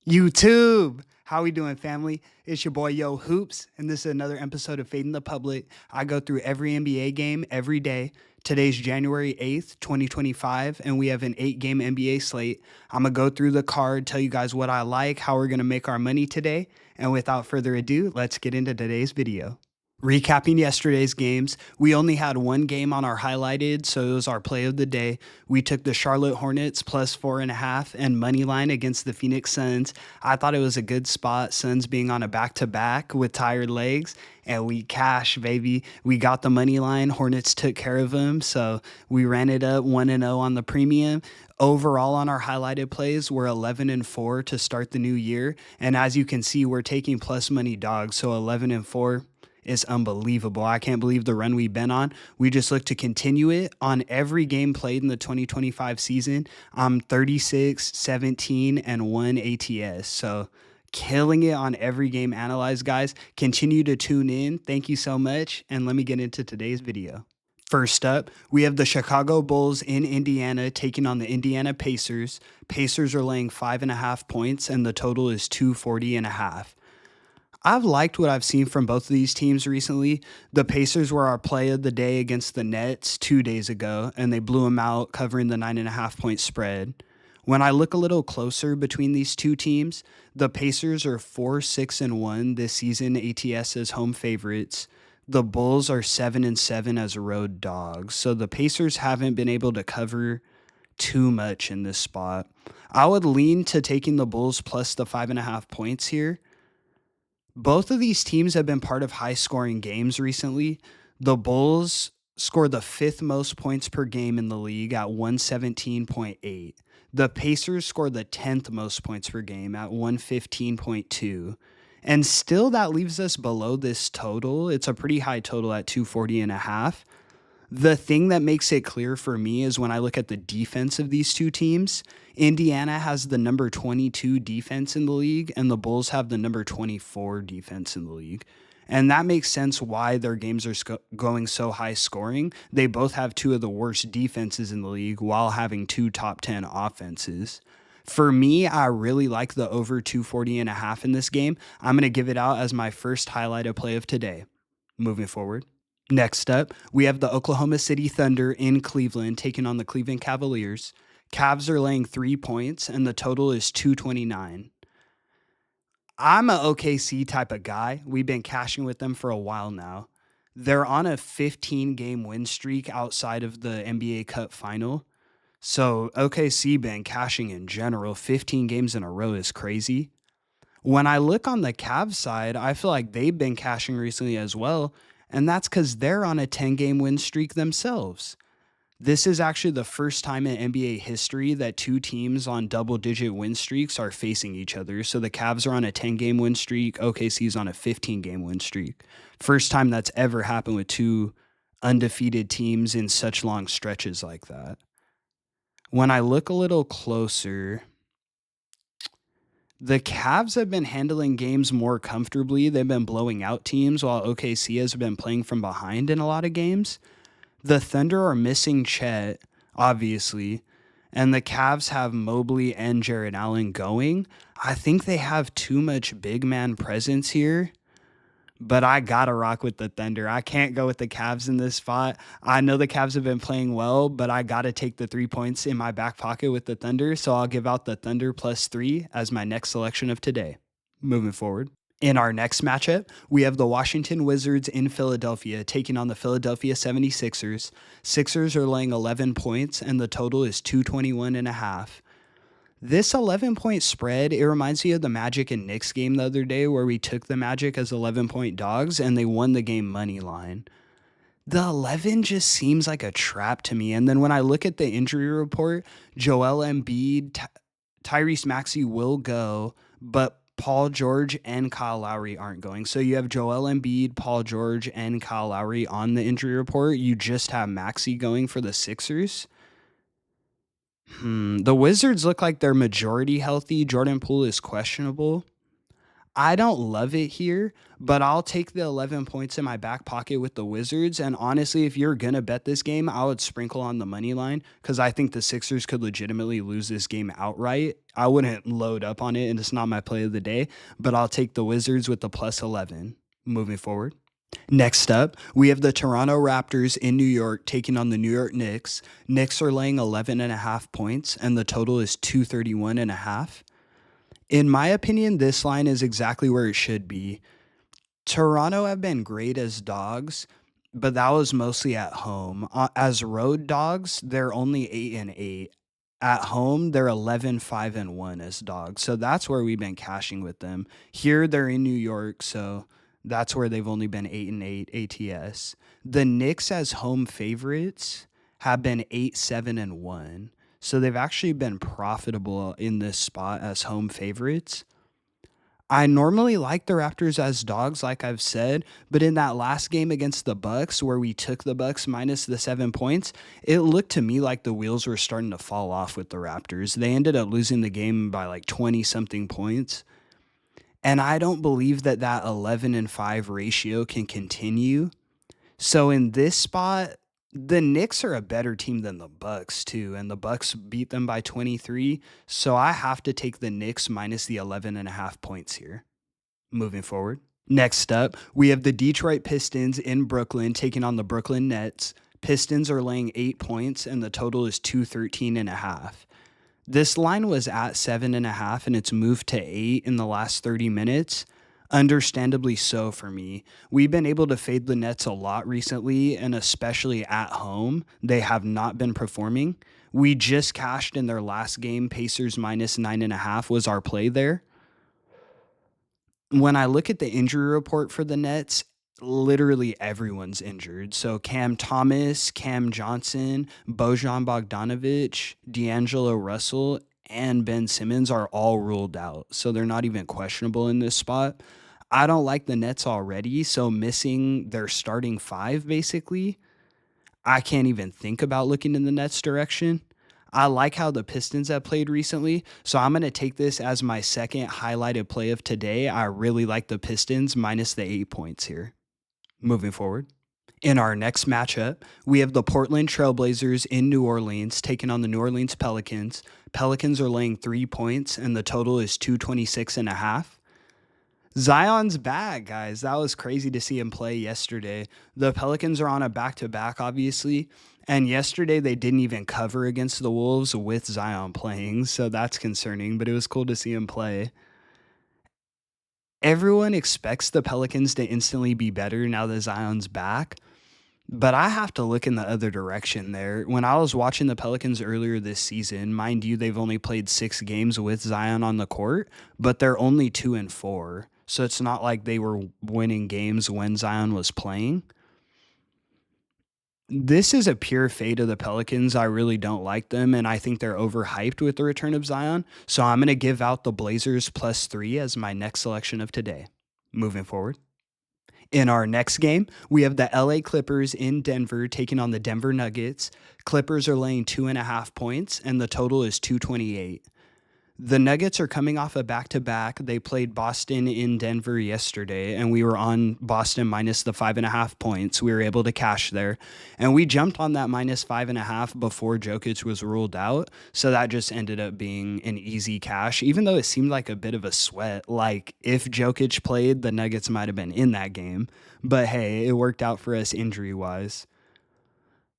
YouTube. How we doing, family? It's your boy Yo Hoops, and this is another episode of Fading the Public. I go through every NBA game every day. Today's January 8th, 2025, and we have an 8-game NBA slate. I'm going to go through the card, tell you guys what I like, how we're going to make our money today, and without further ado, let's get into today's video. Recapping yesterday's games, we only had one game on our highlighted, so it was our play of the day. We took the Charlotte Hornets plus 4.5 and money line against the Phoenix Suns. I thought it was a good spot, Suns being on a back-to-back with tired legs, and we cash, baby. We got the money line. Hornets took care of them, so we ran it up 1-0 on the premium. Overall, on our highlighted plays, we're 11-4 to start the new year, and as you can see, we're taking plus money dogs, so 11-4. Is unbelievable. I can't believe the run we've been on. We just look to continue it on every game played in the 2025 season. I'm 36, 17, and 1 ATS. So killing it on every game analyzed, guys. Continue to tune in. Thank you so much. And let me get into today's video. First up, we have the Chicago Bulls in Indiana taking on the Indiana Pacers. Pacers are laying 5.5 points, and the total is 240.5. I've liked what I've seen from both of these teams recently. The Pacers were our play of the day against the Nets 2 days ago, and they blew them out, covering the 9.5 point spread. When I look a little closer between these two teams, the Pacers are 4-6-1 this season, ATS as home favorites. The Bulls are 7-7 as road dogs. So the Pacers haven't been able to cover too much in this spot. I would lean to taking the Bulls plus the 5.5 points here. Both of these teams have been part of high-scoring games recently. The Bulls score the 5th most points per game in the league at 117.8. The Pacers score the 10th most points per game at 115.2. And still that leaves us below this total. It's a pretty high total at 240.5. The thing that makes it clear for me is when I look at the defense of these two teams. Indiana has the number 22 defense in the league, and the Bulls have the number 24 defense in the league. And that makes sense why their games are going so high scoring. They both have two of the worst defenses in the league while having two top 10 offenses. For me, I really like the over 240.5 in this game. I'm going to give it out as my first highlighted play of today. Moving forward. Next up, we have the Oklahoma City Thunder in Cleveland taking on the Cleveland Cavaliers. Cavs are laying 3 points, and the total is 229. I'm an OKC type of guy. We've been cashing with them for a while now. They're on a 15-game win streak outside of the NBA Cup final. So OKC been cashing in general. 15 games in a row is crazy. When I look on the Cavs side, I feel like they've been cashing recently as well, and that's because they're on a 10-game win streak themselves. This is actually the first time in NBA history that two teams on double-digit win streaks are facing each other. So the Cavs are on a 10-game win streak, OKC's on a 15-game win streak. First time that's ever happened with two undefeated teams in such long stretches like that. When I look a little closer, the Cavs have been handling games more comfortably. They've been blowing out teams while OKC has been playing from behind in a lot of games. The Thunder are missing Chet, obviously, and the Cavs have Mobley and Jared Allen going. I think they have too much big man presence here, but I gotta rock with the Thunder. I can't go with the Cavs in this spot. I know the Cavs have been playing well, but I gotta take the 3 points in my back pocket with the Thunder, so I'll give out the Thunder plus 3 as my next selection of today. Moving forward. In our next matchup, we have the Washington Wizards in Philadelphia taking on the Philadelphia 76ers. Sixers are laying 11 points, and the total is 221.5. This 11-point spread, it reminds me of the Magic and Knicks game the other day where we took the Magic as 11-point dogs, and they won the game money line. The 11 just seems like a trap to me. And then when I look at the injury report, Joel Embiid, Tyrese Maxey will go, but Paul George and Kyle Lowry aren't going. So you have Joel Embiid, Paul George, and Kyle Lowry on the injury report. You just have Maxey going for the Sixers. The Wizards look like they're majority healthy. Jordan Poole is questionable. I don't love it here, but I'll take the 11 points in my back pocket with the Wizards. And honestly, if you're going to bet this game, I would sprinkle on the money line because I think the Sixers could legitimately lose this game outright. I wouldn't load up on it, and it's not my play of the day, but I'll take the Wizards with the plus 11 moving forward. Next up, we have the Toronto Raptors in New York taking on the New York Knicks. Knicks are laying 11.5 points, and the total is 231.5. In my opinion, this line is exactly where it should be. Toronto have been great as dogs, but that was mostly at home. As road dogs, they're only 8-8. At home, they're 11-5-1 as dogs. So that's where we've been cashing with them. Here, they're in New York, so that's where they've only been 8-8 ATS. The Knicks as home favorites have been 8-7-1. So they've actually been profitable in this spot as home favorites. I normally like the Raptors as dogs, like I've said, but in that last game against the Bucks, where we took the Bucks minus the 7 points, it looked to me like the wheels were starting to fall off with the Raptors. They ended up losing the game by like 20 something points. And I don't believe that 11-5 ratio can continue. So in this spot, the Knicks are a better team than the Bucks too, and the Bucks beat them by 23. So I have to take the Knicks minus the 11.5 points here. Moving forward. Next up, we have the Detroit Pistons in Brooklyn taking on the Brooklyn Nets. Pistons are laying 8 points, and the total is 213.5. This line was at 7.5, and it's moved to 8 in the last 30 minutes. Understandably so for me. We've been able to fade the Nets a lot recently, and especially at home, they have not been performing. We just cashed in their last game. Pacers minus 9.5 was our play there. When I look at the injury report for the Nets, literally everyone's injured. So Cam Thomas, Cam Johnson, Bojan Bogdanovic, D'Angelo Russell, and Ben Simmons are all ruled out. So they're not even questionable in this spot. I don't like the Nets already, so missing their starting five, basically, I can't even think about looking in the Nets direction. I like how the Pistons have played recently, so I'm going to take this as my second highlighted play of today. I really like the Pistons minus the 8 points here. Moving forward. In our next matchup, we have the Portland Trailblazers in New Orleans taking on the New Orleans Pelicans. Pelicans are laying 3 points, and the total is 226.5. Zion's back, guys. That was crazy to see him play yesterday. The Pelicans are on a back-to-back, obviously, and yesterday they didn't even cover against the Wolves with Zion playing, so that's concerning, but it was cool to see him play. Everyone expects the Pelicans to instantly be better now that Zion's back, but I have to look in the other direction there. When I was watching the Pelicans earlier this season, mind you, they've only played 6 games with Zion on the court, but they're only 2-4. So it's not like they were winning games when Zion was playing. This is a pure fade of the Pelicans. I really don't like them, and I think they're overhyped with the return of Zion. So I'm going to give out the Blazers +3 as my next selection of today. Moving forward. In our next game, we have the LA Clippers in Denver taking on the Denver Nuggets. Clippers are laying 2.5 points, and the total is 228. The Nuggets are coming off a back-to-back. They played Boston in Denver yesterday, and we were on Boston minus the 5.5 points. We were able to cash there, and we jumped on that minus 5.5 before Jokic was ruled out, so that just ended up being an easy cash, even though it seemed like a bit of a sweat. Like, if Jokic played, the Nuggets might have been in that game, but hey, it worked out for us injury-wise.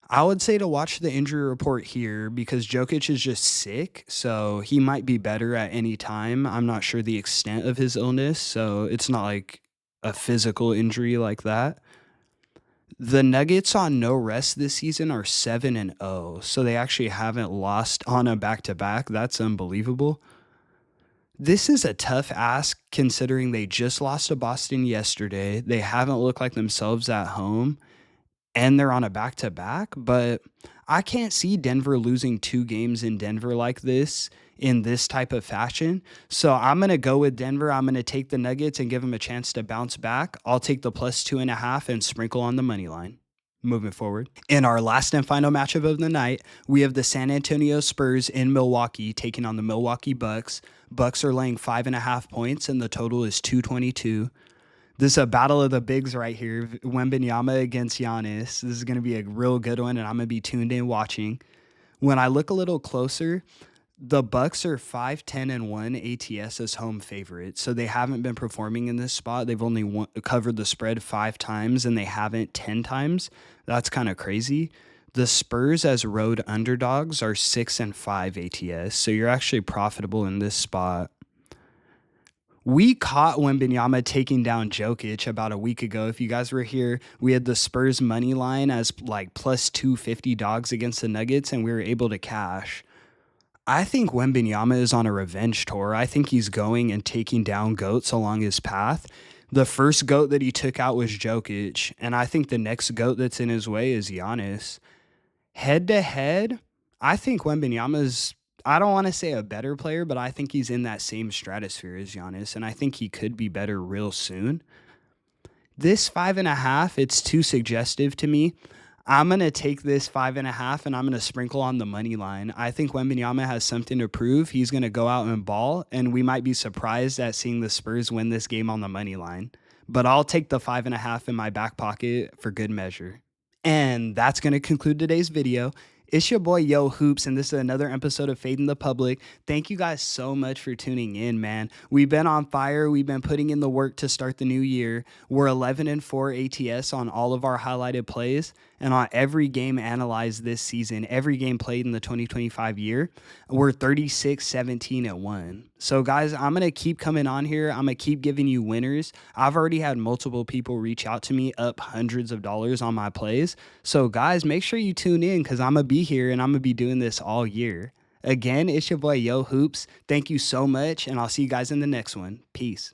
I would say to watch the injury report here because Jokic is just sick, so he might be better at any time. I'm not sure the extent of his illness, so it's not like a physical injury like that. The Nuggets on no rest this season are 7-0, so they actually haven't lost on a back-to-back. That's unbelievable. This is a tough ask considering they just lost to Boston yesterday. They haven't looked like themselves at home, and they're on a back-to-back, but I can't see Denver losing 2 games in Denver like this in this type of fashion. So I'm going to go with Denver. I'm going to take the Nuggets and give them a chance to bounce back. I'll take the +2.5 and sprinkle on the money line. moving forward. In our last and final matchup of the night, we have the San Antonio Spurs in Milwaukee taking on the Milwaukee Bucks. Bucks are laying 5.5 points, and the total is 222. This is a battle of the bigs right here. Wembanyama against Giannis. This is going to be a real good one, and I'm going to be tuned in watching. When I look a little closer, the Bucks are 5-10-1 ATS as home favorites, so they haven't been performing in this spot. They've only covered the spread 5 times, and they haven't 10 times. That's kind of crazy. The Spurs as road underdogs are 6-5 ATS, so you're actually profitable in this spot. We caught Wembanyama taking down Jokic about a week ago. If you guys were here, we had the Spurs money line as like plus 250 dogs against the Nuggets, and we were able to cash. I think Wembanyama is on a revenge tour. I think he's going and taking down GOATs along his path. The first GOAT that he took out was Jokic, and I think the next GOAT that's in his way is Giannis. Head to head, I think Wembanyama's, I don't want to say a better player, but I think he's in that same stratosphere as Giannis, and I think he could be better real soon. This 5.5, it's too suggestive to me. I'm going to take this 5.5 and I'm going to sprinkle on the money line. I think Wembanyama has something to prove. He's going to go out and ball, and we might be surprised at seeing the Spurs win this game on the money line. But I'll take the 5.5 in my back pocket for good measure. And that's going to conclude today's video. It's your boy Yo Hoops, and this is another episode of Fading the Public. Thank you guys so much for tuning in, man. We've been on fire. We've been putting in the work to start the new year. We're 11-4 ATS on all of our highlighted plays, and on every game analyzed this season, every game played in the 2025 year, we're 36-17-1. So guys, I'm going to keep coming on here. I'm going to keep giving you winners. I've already had multiple people reach out to me up hundreds of dollars on my plays. So guys, make sure you tune in because I'm going to be here and I'm going to be doing this all year. Again, it's your boy Yo Hoops. Thank you so much, and I'll see you guys in the next one. Peace.